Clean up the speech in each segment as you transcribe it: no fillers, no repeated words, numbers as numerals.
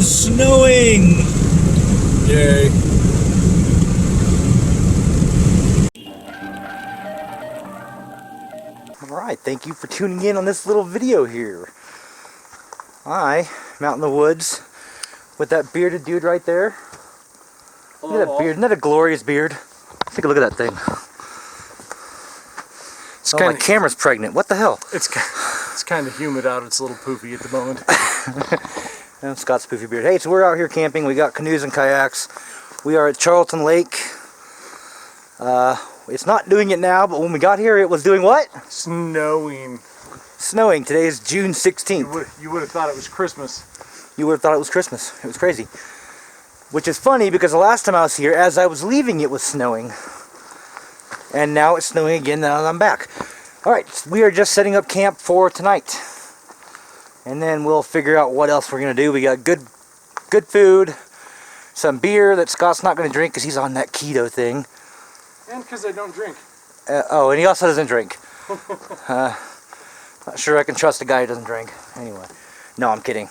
is snowing! Yay. Alright, thank you for tuning in on this little video here. I'm out in the woods with that bearded dude right there. Look at that beard. Isn't that a glorious beard? Take a look at that thing. It's my camera's pregnant. What the hell? It's kind of humid out. It's a little poofy at the moment. And Scott's poofy beard. Hey, so we're out here camping. We got canoes and kayaks. We are at Charlton Lake. It's not doing it now, but when we got here, it was doing what? Snowing. Snowing. Today is June 16th. You would have thought it was Christmas. You would have thought it was Christmas. It was crazy. Which is funny because the last time I was here, as I was leaving, it was snowing. And now it's snowing again now that I'm back. Alright, we are just setting up camp for tonight. And then we'll figure out what else we're going to do. We got good food, some beer that Scott's not going to drink because he's on that keto thing. And because I don't drink. And he also doesn't drink. Not sure I can trust a guy who doesn't drink. Anyway, no, I'm kidding.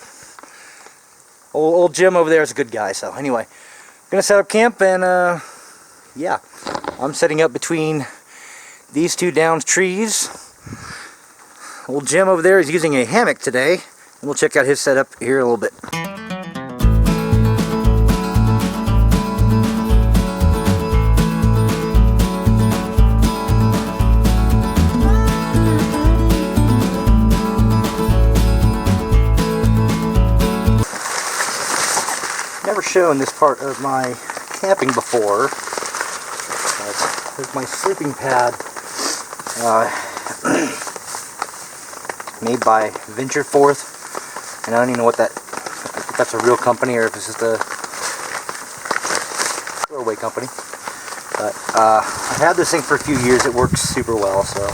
Old Jim over there is a good guy. So anyway, gonna set up camp and yeah, I'm setting up between these two downed trees. Old Jim over there is using a hammock today, and we'll check out his setup here in a little bit. Never shown this part of my camping before. There's my sleeping pad, made by Venture Forth, and I don't even know what that, if that's a real company or if it's just a throwaway company. But I've had this thing for a few years. It works super well, so.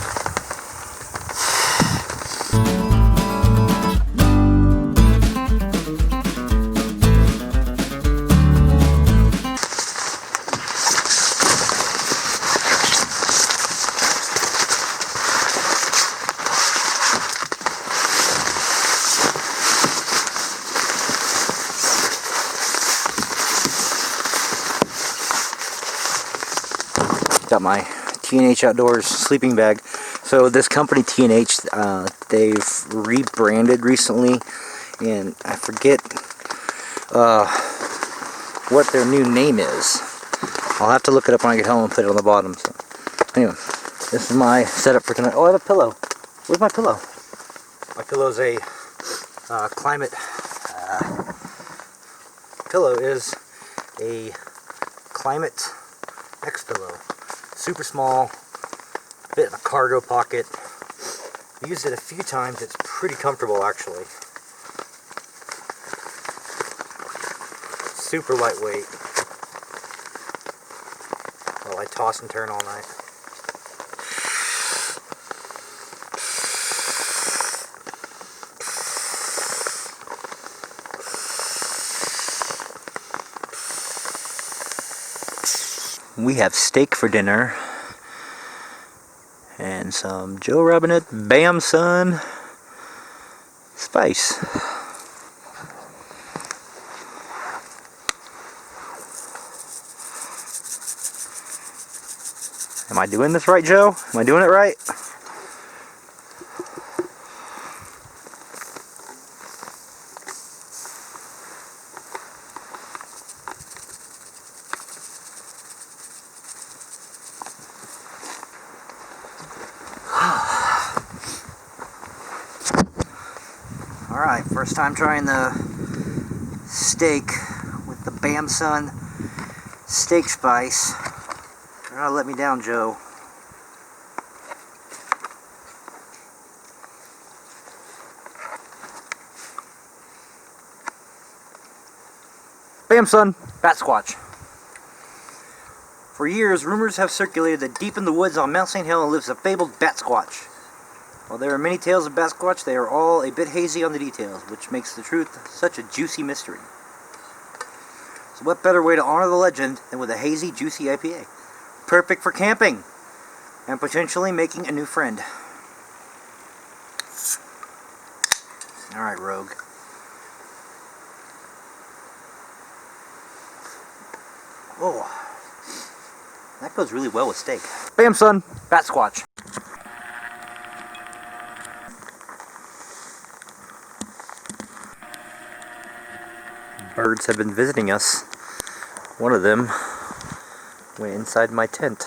Got my T&H Outdoors sleeping bag. So this company T&H, they've rebranded recently, and I forget what their new name is. I'll have to look it up when I get home and put it on the bottom. So anyway, this is my setup for tonight. Oh, I have a pillow. Where's my pillow? My pillow's a climate pillow is a Climate X pillow. Super small, fit in a cargo pocket. I used it a few times. It's pretty comfortable actually. Super lightweight. While I toss and turn all night. We have steak for dinner and some Joe Robinet Bam Son spice. Am I doing this right, Joe? Am I doing it right? Alright, first time trying the steak with the Bam Son steak spice. You're gonna let me down, Joe. Bam Son, Batsquatch. For years, rumors have circulated that deep in the woods on Mount St. Helens lives a fabled Batsquatch. While there are many tales of Batsquatch, they are all a bit hazy on the details, which makes the truth such a juicy mystery. So what better way to honor the legend than with a hazy, juicy IPA? Perfect for camping and potentially making a new friend. Alright, Rogue. Oh, that goes really well with steak. Bam, son. Batsquatch. Birds have been visiting us. One of them went inside my tent.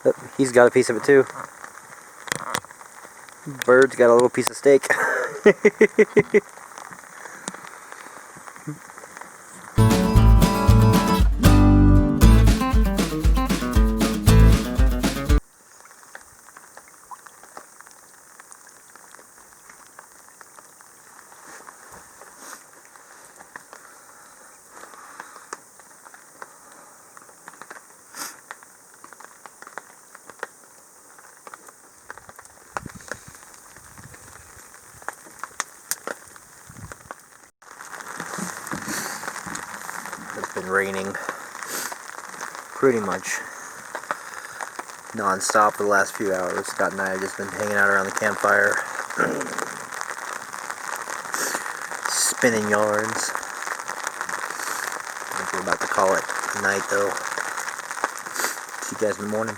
Oh, he's got a piece of it too. Bird's got a little piece of steak. It's been raining pretty much non-stop for the last few hours. Scott and I have just been hanging out around the campfire, spinning yarns. I think we're about to call it a night though. See you guys in the morning.